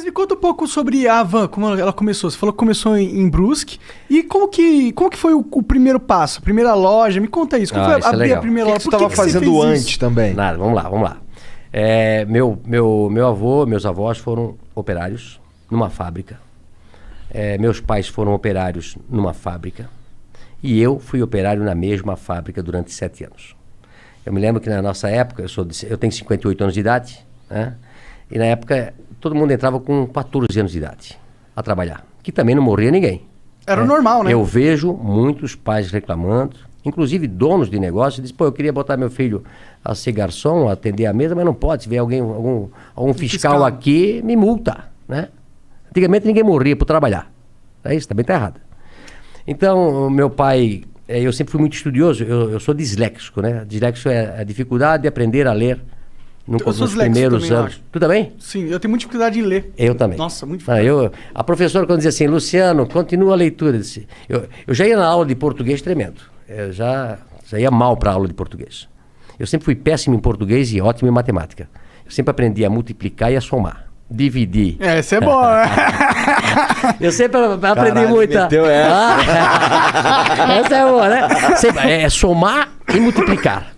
me conta um pouco sobre a Havan, como ela começou. Você falou que começou em Brusque. E como que foi o primeiro passo, a primeira loja? Me conta isso. Como foi abrir a primeira loja? O que você estava fazendo antes também? Nada, vamos lá. Meus avós foram operários numa fábrica. Meus pais foram operários numa fábrica. E eu fui operário na mesma fábrica durante 7 anos. Eu me lembro que na nossa época, eu tenho 58 anos de idade, né? E na época todo mundo entrava com 14 anos de idade a trabalhar, que também não morria ninguém. Era o normal, né? Eu vejo muitos pais reclamando, inclusive donos de negócio, dizem, eu queria botar meu filho a ser garçom, a atender a mesa, mas não pode. Se vier algum fiscal aqui, me multa, né? Antigamente ninguém morria por trabalhar. Isso também está errado. Então, meu pai, eu sempre fui muito estudioso, eu sou disléxico, né? Disléxico é a dificuldade de aprender a ler nos primeiros também, anos. Tu também? Sim, eu tenho muita dificuldade em ler. Eu também. Nossa, muito dificuldade. A professora, quando dizia assim, Luciano, continua a leitura. Eu já ia na aula de português tremendo. Eu já ia mal para a aula de português. Eu sempre fui péssimo em português e ótimo em matemática. Eu sempre aprendi a multiplicar e a somar. Dividir. Essa é boa. Eu sempre aprendi muito. Essa é boa, né? É somar e multiplicar.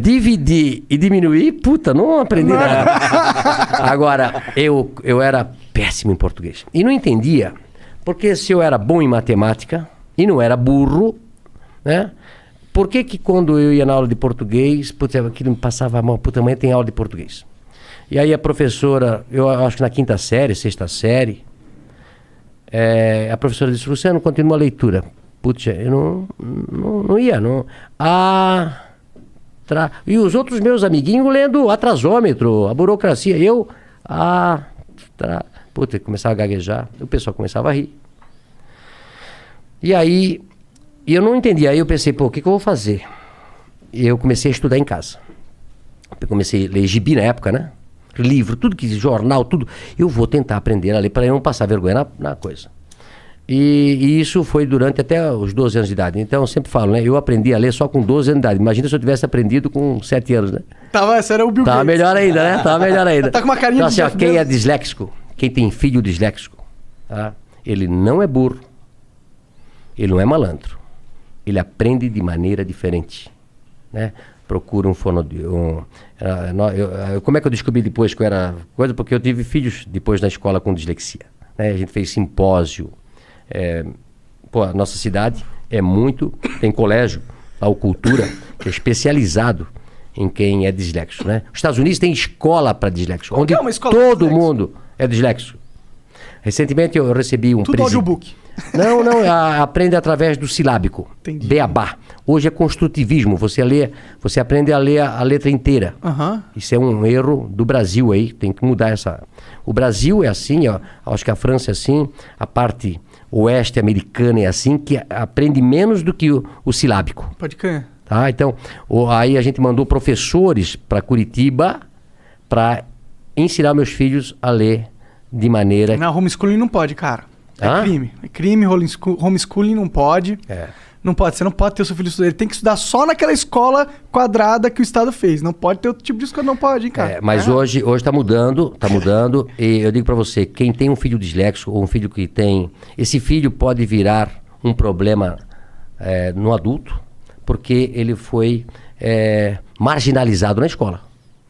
Dividir e diminuir, não aprendi nada. Agora, eu era péssimo em português. E não entendia, porque se eu era bom em matemática e não era burro, né? Por que quando eu ia na aula de português, aquilo me passava a mão, amanhã tem aula de português. E aí a professora, eu acho que na 5ª série, 6ª série, a professora disse, Luciano, continua a leitura. Eu não ia. E os outros meus amiguinhos lendo atrasômetro, a burocracia. Começava a gaguejar, o pessoal começava a rir. E aí, eu não entendia. Aí eu pensei, o que eu vou fazer? E eu comecei a estudar em casa. Eu comecei a ler gibi na época, né? Livro, tudo que jornal, tudo. Eu vou tentar aprender a ler para eu não passar vergonha na coisa. E isso foi durante até os 12 anos de idade. Então eu sempre falo, né? Eu aprendi a ler só com 12 anos de idade. Imagina se eu tivesse aprendido com 7 anos, né? Esse era o Bill Gates. Tava melhor ainda, né? Tava melhor ainda. Tá com uma carinha então, assim, quem é disléxico, quem tem filho disléxico, tá? Ele não é burro, ele não é malandro. Ele aprende de maneira diferente, né? Procura um fonoaudiólogo. Como é que eu descobri depois que eu era coisa? Porque eu tive filhos depois na escola com dislexia, né? A gente fez simpósio. A nossa cidade tem colégio, a Cultura, que é especializado em quem é disléxico, né? Os Estados Unidos tem escola para disléxico, onde todo mundo é disléxico. Recentemente eu recebi um tudo audiobook. Não, aprende através do silábico. Entendi. Beabá. Hoje é construtivismo, você aprende a ler a letra inteira. Isso é um erro do Brasil aí, tem que mudar essa... O Brasil é assim, acho que a França é assim, a parte oeste americana é assim, que aprende menos do que o silábico. Pode crer. Tá? Então, aí a gente mandou professores para Curitiba para ensinar meus filhos a ler de maneira... Não, homeschooling não pode, cara. Crime. É crime, homeschooling não pode. Não pode, você não pode ter o seu filho estudar. Ele tem que estudar só naquela escola quadrada que o Estado fez. Não pode ter outro tipo de escola, não pode, hein, cara. Mas hoje tá mudando. E eu digo pra você, quem tem um filho disléxico ou um filho que tem... Esse filho pode virar um problema no adulto, porque ele foi marginalizado na escola,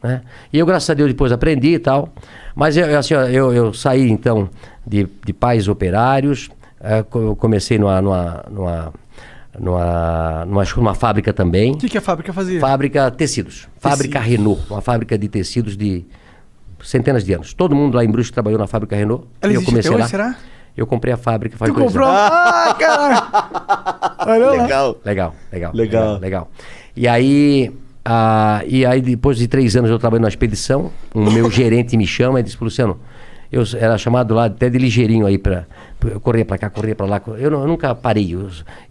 né? E eu, graças a Deus, depois aprendi e tal. Mas eu saí, então, de pais operários. Eu comecei numa fábrica também. O que a fábrica fazia? Fábrica tecidos. Fábrica Renault. Uma fábrica de tecidos de centenas de anos. Todo mundo lá em Brusque trabalhou na fábrica Renault. Ela existe até hoje, lá. será? Eu comprei a fábrica faz 2 anos. Tu comprou? Ah, caralho! Legal. E aí depois de 3 anos eu trabalhei numa expedição. O meu gerente me chama e disse, Luciano, eu era chamado lá até de ligeirinho aí eu corria pra cá, corria pra lá. Eu nunca parei.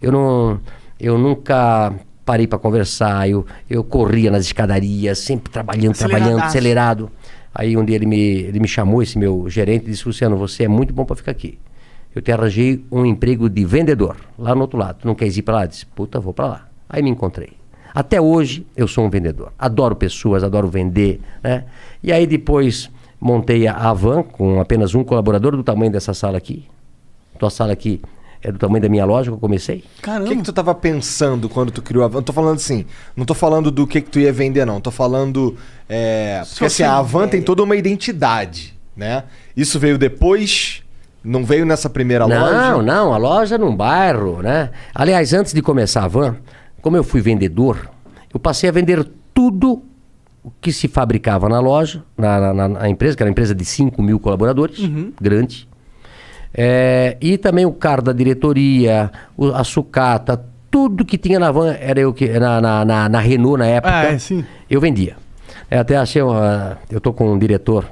Eu nunca parei pra conversar. Eu corria nas escadarias, sempre trabalhando, acelerado. Aí um dia ele me chamou, esse meu gerente, e disse, Luciano, você é muito bom pra ficar aqui. Eu te arranjei um emprego de vendedor, lá no outro lado. Tu não queres ir pra lá? Eu disse, vou pra lá. Aí me encontrei. Até hoje eu sou um vendedor. Adoro pessoas, adoro vender, né? E aí depois... montei a van com apenas um colaborador do tamanho dessa sala aqui. Tua sala aqui é do tamanho da minha loja que eu comecei. Caramba. O que tu tava pensando quando tu criou a van? Eu tô falando assim, não tô falando do que tu ia vender, não. Tô falando... porque assim, a van tem toda uma identidade, né? Isso veio depois... Não veio nessa primeira loja? Não, a loja num bairro, né? Aliás, antes de começar a van, como eu fui vendedor, eu passei a vender tudo o que se fabricava na loja, na empresa, que era uma empresa de 5 mil colaboradores, grande. E também o carro da diretoria, a sucata, tudo que tinha na van, era eu que na Renault na época, eu vendia. Até achei, eu tô com um diretor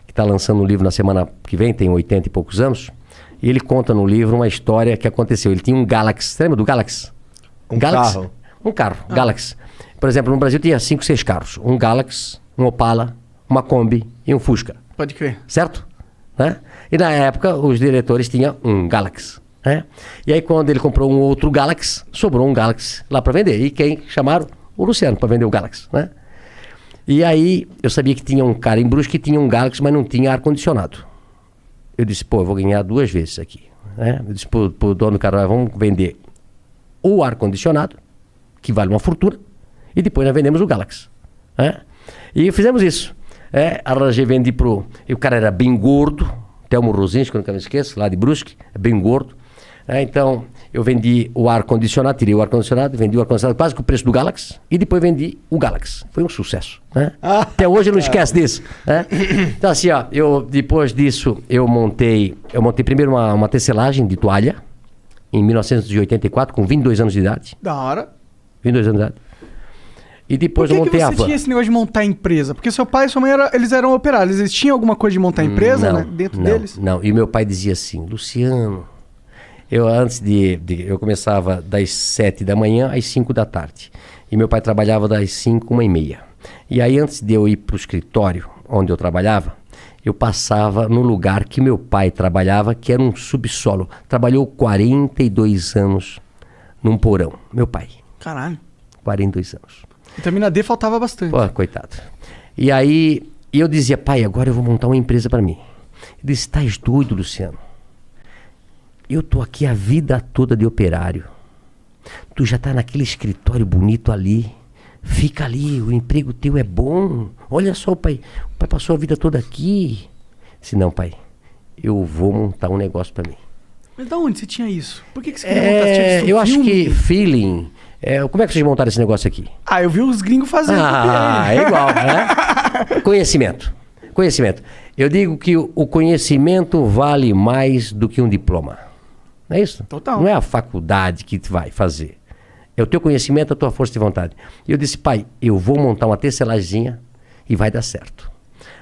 que está lançando um livro na semana que vem, tem 80 e poucos anos, e ele conta no livro uma história que aconteceu. Ele tinha um Galaxy, você lembra do Galaxy? Carro? Um carro, Galaxy. Por exemplo, no Brasil tinha 5, 6 carros. Um Galaxy, um Opala, uma Kombi e um Fusca. Pode crer. Certo? Né? E na época os diretores tinham um Galaxy. Né? E aí quando ele comprou um outro Galaxy, sobrou um Galaxy lá para vender. E quem chamaram? O Luciano para vender o Galaxy. Né? E aí eu sabia que tinha um cara em Brusque que tinha um Galaxy, mas não tinha ar-condicionado. Eu disse, eu vou ganhar 2 vezes aqui. Né? Eu disse pro dono do carro, vamos vender o ar-condicionado, que vale uma fortuna, e depois nós vendemos o Galaxy. Né? E fizemos isso. Arranjei, vendi pro... E o cara era bem gordo, Telmo Rosinski, que eu nunca me esqueço, lá de Brusque, bem gordo. Então, eu vendi o ar-condicionado, tirei o ar-condicionado, vendi o ar-condicionado quase com o preço do Galaxy, e depois vendi o Galaxy. Foi um sucesso. Né? Até hoje eu não esqueço disso. Né? Então, assim, depois disso, eu montei primeiro uma tecelagem de toalha, em 1984, com 22 anos de idade. Da hora. 22 anos de idade. E depois eu montei a van. Por que você tinha esse negócio de montar empresa? Porque seu pai e sua mãe eles eram operários. Eles tinham alguma coisa de montar empresa dentro deles? Não, e meu pai dizia assim, Luciano, eu começava das 7 da manhã às 5 da tarde. E meu pai trabalhava das 5, 1h30. E aí antes de eu ir para o escritório onde eu trabalhava, eu passava no lugar que meu pai trabalhava, que era um subsolo. Trabalhou 42 anos num porão. Meu pai. Caralho. 42 anos. Vitamina D faltava bastante. Pô, coitado. E aí eu dizia, pai, agora eu vou montar uma empresa para mim. Ele disse, estás doido, Luciano? Eu tô aqui a vida toda de operário. Tu já tá naquele escritório bonito ali. Fica ali, o emprego teu é bom. Olha só, pai. O pai passou a vida toda aqui. Disse, não, pai, eu vou montar um negócio para mim. Mas de onde você tinha isso? Por que você queria montar? Eu acho que feeling... como é que vocês montaram esse negócio aqui? Eu vi os gringos fazendo. É igual, né? Conhecimento. Eu digo que o conhecimento vale mais do que um diploma. Não é isso? Total. Não é a faculdade que vai fazer. É o teu conhecimento, a tua força de vontade. E eu disse, pai, eu vou montar uma tecelaginha e vai dar certo.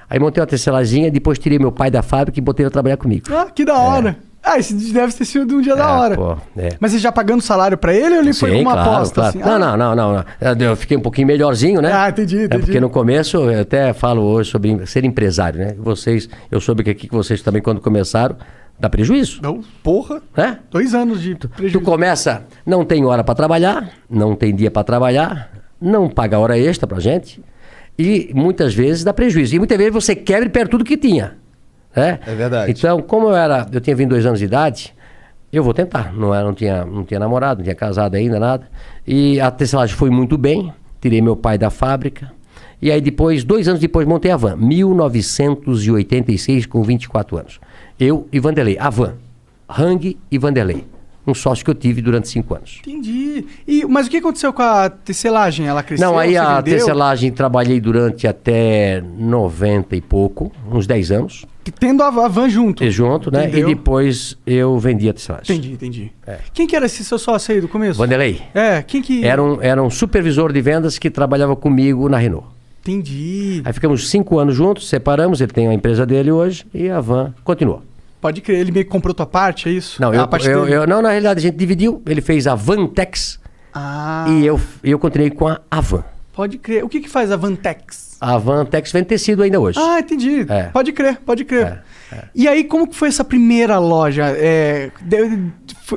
Aí montei uma tecelaginha, depois tirei meu pai da fábrica e botei ele a trabalhar comigo. Que da hora. Esse deve ter sido um dia da hora. Mas você já pagando salário pra ele ou ele foi com uma aposta? Claro. Assim? Não. Eu fiquei um pouquinho melhorzinho, né? Entendi. Porque no começo, eu até falo hoje sobre ser empresário, né? Eu soube que aqui que vocês também, quando começaram, dá prejuízo. Não, porra. 2 anos de prejuízo. Tu começa, não tem hora pra trabalhar, não tem dia pra trabalhar, não paga hora extra pra gente, e muitas vezes dá prejuízo. E muitas vezes você quebra e perde tudo que tinha. É verdade. Então, como eu tinha 22 anos de idade, eu vou tentar. Não tinha namorado, não tinha casado ainda, nada. E a tecelagem foi muito bem. Tirei meu pai da fábrica. E aí depois, 2 anos depois, montei a van. 1986, com 24 anos. Eu e Vanderlei. A van. Hang e Vanderlei. Um sócio que eu tive durante 5 anos. Entendi. Mas o que aconteceu com a tecelagem? Ela cresceu? Não, aí a tecelagem trabalhei durante até 90 e pouco, uns 10 anos. Tendo a van junto. Junto, né? Entendeu? E depois eu vendi a tecelagem. Entendi. Quem que era esse seu sócio aí do começo? Vanderlei. Quem que... Era um supervisor de vendas que trabalhava comigo na Renault. Entendi. Aí ficamos 5 anos juntos, separamos, ele tem a empresa dele hoje e a van continuou. Pode crer, ele meio que comprou tua parte, é isso? Não, não, na realidade a gente dividiu, ele fez a Vantex e eu continuei com a van. Pode crer. O que faz a Vantex? A Vantex vende tecido ainda hoje. Entendi. Pode crer. E aí, como que foi essa primeira loja?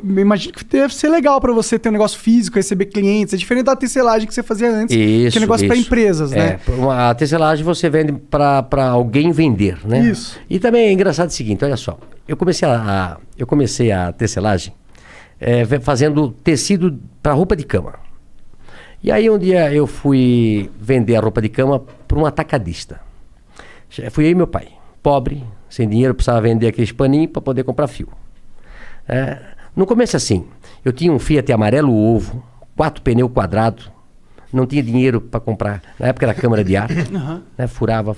imagino que deve ser legal pra você ter um negócio físico, receber clientes. É diferente da tecelagem que você fazia antes, que é negócio pra empresas, né? A tecelagem você vende pra alguém vender, né? Isso. E também é engraçado o seguinte, olha só. Eu comecei a tecelagem fazendo tecido para roupa de cama. E aí um dia eu fui vender a roupa de cama para um atacadista. Fui eu e meu pai, pobre, sem dinheiro, precisava vender aqueles paninhos para poder comprar fio. No começo assim, eu tinha um Fiat amarelo ovo, 4 pneus quadrados, não tinha dinheiro para comprar. Na época era câmara de ar, né? Furava,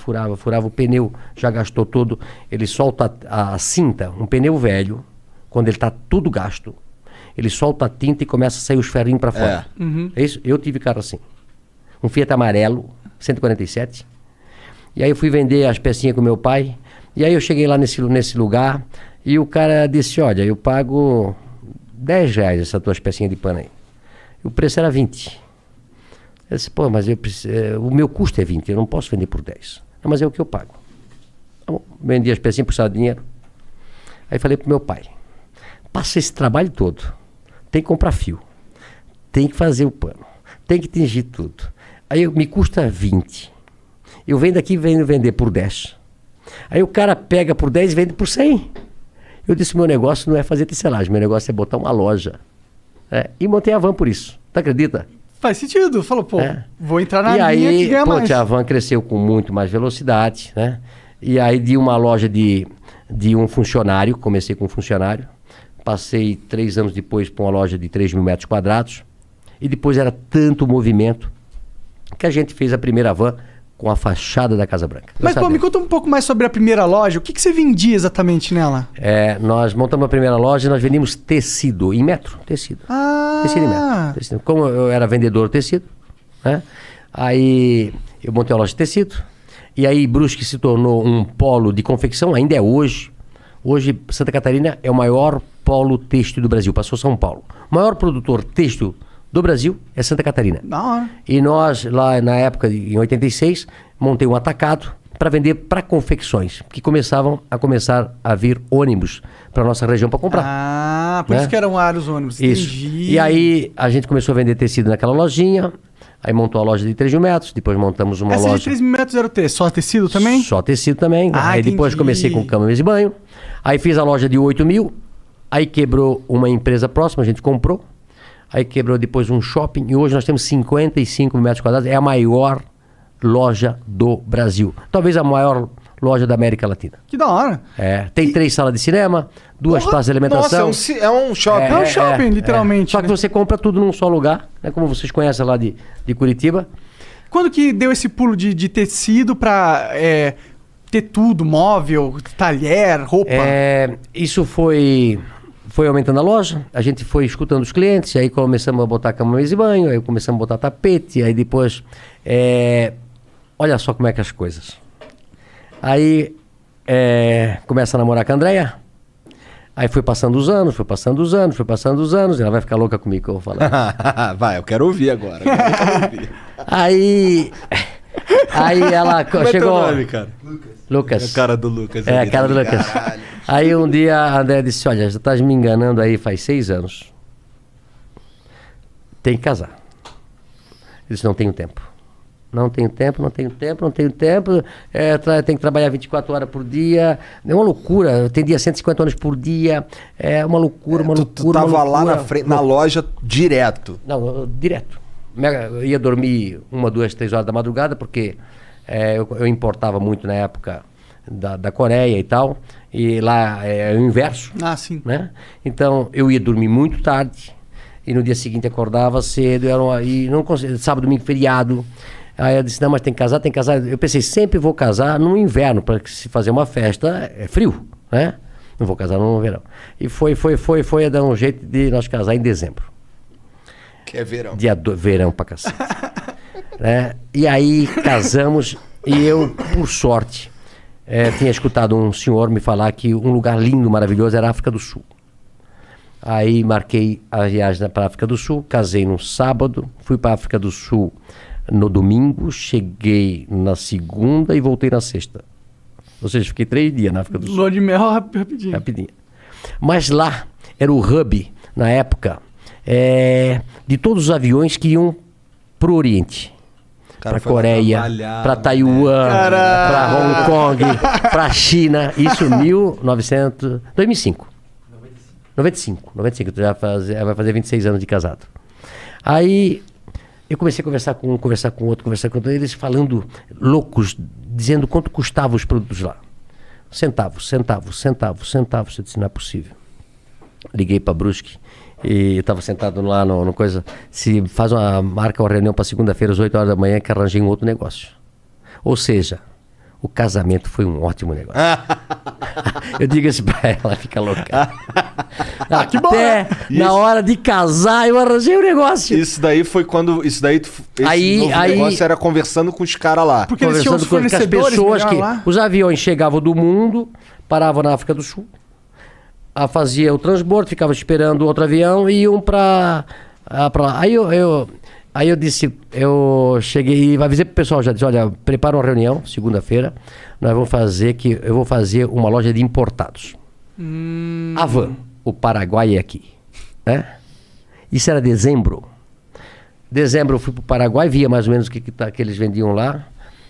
o pneu já gastou todo. Ele solta a cinta, um pneu velho, quando ele está tudo gasto, ele solta a tinta e começa a sair os ferrinhos para fora. É isso? Eu tive carro assim. Um Fiat amarelo, 147. E aí eu fui vender as pecinhas com meu pai. E aí eu cheguei lá nesse lugar e o cara disse, olha, eu pago R$10 essas tuas pecinhas de pano aí. E o preço era 20. Eu disse, pô, mas o meu custo é 20, eu não posso vender por 10. Não, mas é o que eu pago. Então, vendi as pecinhas, precisava de dinheiro. Aí falei pro meu pai, passa esse trabalho todo, tem que comprar fio, tem que fazer o pano, tem que tingir tudo. Aí me custa 20. Eu venho daqui e venho vender por 10. Aí o cara pega por 10 e vende por 100. Eu disse, meu negócio não é fazer tecelagem, meu negócio é botar uma loja. E montei a Van por isso. Tu acredita? Faz sentido. Falou, pô, vou entrar na linha que ganha mais. A Van cresceu com muito mais velocidade, né? E aí de uma loja de um funcionário, comecei com um funcionário, passei 3 anos depois para uma loja de 3.000 metros quadrados, e depois era tanto movimento que a gente fez a primeira Van com a fachada da Casa Branca. Mas, pô, me conta um pouco mais sobre a primeira loja. O que você vendia exatamente nela? Nós montamos a primeira loja e nós vendíamos tecido em metro. Tecido. Tecido em metro. Tecido. Como eu era vendedor de tecido, né? Aí eu montei uma loja de tecido. E aí Brusque se tornou um polo de confecção, ainda é hoje. Hoje Santa Catarina é o maior polo têxtil do Brasil, passou São Paulo. O maior produtor têxtil do Brasil é Santa Catarina. Da hora. E nós, lá na época, em 86, montei um atacado para vender para confecções, que começaram a vir ônibus para nossa região para comprar. Por isso que eram vários ônibus. Isso. Entendi. E aí a gente começou a vender tecido naquela lojinha, aí montou a loja de 3.000 metros, depois montamos uma loja... Essa de 3.000 metros era o quê? Só tecido também? Só tecido também. Aí depois comecei com cama, mesa e banho. Aí fiz a loja de 8.000, aí quebrou uma empresa próxima, a gente comprou. Aí quebrou depois um shopping e hoje nós temos 55 metros quadrados. É a maior loja do Brasil. Talvez a maior loja da América Latina. Que da hora. Tem 3 salas de cinema, 2 praças de alimentação. Nossa, é um shopping. É um shopping, literalmente. Só que você compra tudo num só lugar, né? Como vocês conhecem lá de Curitiba. Quando que deu esse pulo de tecido pra ter tudo, móvel, talher, roupa? Isso foi aumentando a loja, a gente foi escutando os clientes, aí começamos a botar cama, mesa e banho, aí começamos a botar tapete, aí depois... olha só como é que as coisas. Aí começa a namorar com a Andréia, aí foi passando os anos, e ela vai ficar louca comigo que eu vou falar. Vai, eu quero ouvir agora. Aí ela chegou... É teu nome, cara? Lucas. É a cara do Lucas. A cara do Lucas. Caralho. Aí um dia a André disse, olha, já estás me enganando aí faz 6 anos. Tem que casar. Eu disse, não tenho tempo. Não tenho tempo. Tem que trabalhar 24 horas por dia. É uma loucura. Tem dia 150 horas por dia. É uma loucura, Tu tava lá na frente, na loja direto? Não, direto. Eu ia dormir 1, 2, 3 horas da madrugada, porque eu importava muito na época da Coreia e tal. E lá é o inverso. Sim. Né? Então eu ia dormir muito tarde. E no dia seguinte acordava cedo. E não conseguia, sábado, domingo, feriado. Aí eu disse, não, mas tem que casar. Eu pensei, sempre vou casar no inverno, para se fazer uma festa, é frio, né? Não vou casar no verão. E foi a dar um jeito de nós casar em dezembro. Que é verão. Verão pra cacete. Né? E aí casamos e eu, por sorte, tinha escutado um senhor me falar que um lugar lindo, maravilhoso era a África do Sul. Aí marquei a viagem para a África do Sul, casei no sábado, fui para a África do Sul no domingo, cheguei na segunda e voltei na sexta. Ou seja, fiquei 3 dias na África do Sul. Lua de mel rapidinho. Mas lá era o hub na época, de todos os aviões que iam pro Oriente. Para Coreia, para Taiwan, para Hong Kong, para China. Isso em 2005. 95, vai fazer 26 anos de casado. Aí eu comecei a conversar com outro, eles falando loucos, dizendo quanto custavam os produtos lá. Centavos. Eu disse, não é possível. Liguei para Brusque e eu estava sentado lá no coisa. Se marca uma reunião para segunda-feira às 8 horas da manhã que arranjei um outro negócio. Ou seja, o casamento foi um ótimo negócio. Eu digo isso pra ela, fica louca. Que bom, Até na hora de casar eu arranjei o negócio. Isso daí foi quando... Esse negócio era conversando com os caras lá. Porque eles tinham os fornecedores pessoas que lá. os aviões chegavam do mundo, paravam na África do Sul, fazia o transbordo, ficava esperando outro avião e iam pra lá. Aí eu disse, eu cheguei e avisei pro pessoal, já disse, olha, prepara uma reunião, segunda-feira, eu vou fazer uma loja de importados. Havan, o Paraguai é aqui, né? Isso era dezembro. Dezembro eu fui pro Paraguai, via mais ou menos o que eles vendiam lá.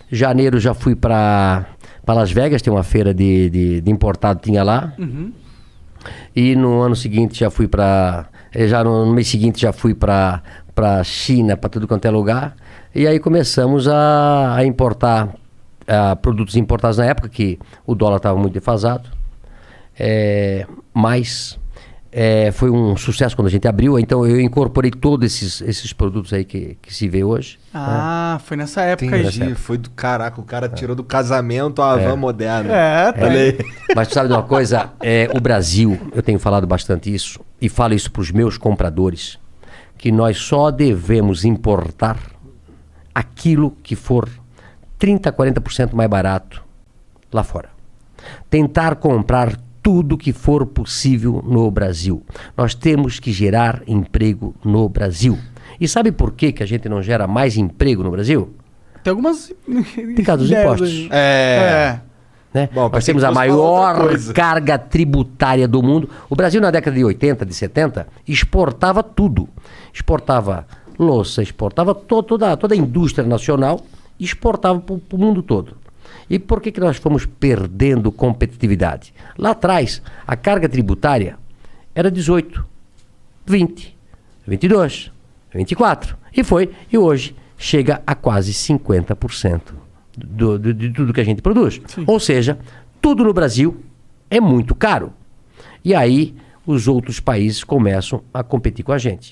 Janeiro já fui para Las Vegas, tem uma feira de importado, tinha lá. E no ano seguinte já fui no mês seguinte já fui para China, para tudo quanto é lugar. E aí começamos a importar produtos importados na época, que o dólar estava muito defasado. Mas foi um sucesso quando a gente abriu. Então eu incorporei todos esses produtos aí que se vê hoje. Foi nessa época aí. Entendi, foi do caraca, o cara tirou do casamento a Havan moderna. Mas tu sabe de uma coisa? O Brasil, eu tenho falado bastante isso, e falo isso para os meus compradores, que nós só devemos importar aquilo que for 30%, 40% mais barato lá fora. Tentar comprar tudo que for possível no Brasil. Nós temos que gerar emprego no Brasil. E sabe por que a gente não gera mais emprego no Brasil? Tem algumas... Por causa dos impostos. Né? Bom, nós temos a maior carga tributária do mundo. O Brasil, na década de 80, de 70, exportava tudo. Exportava louça, exportava toda a indústria nacional, exportava para o mundo todo. E por que nós fomos perdendo competitividade? Lá atrás, a carga tributária era 18, 20, 22, 24. E hoje chega a quase 50% de tudo que a gente produz. Sim. Ou seja, tudo no Brasil é muito caro. E aí os outros países começam a competir com a gente.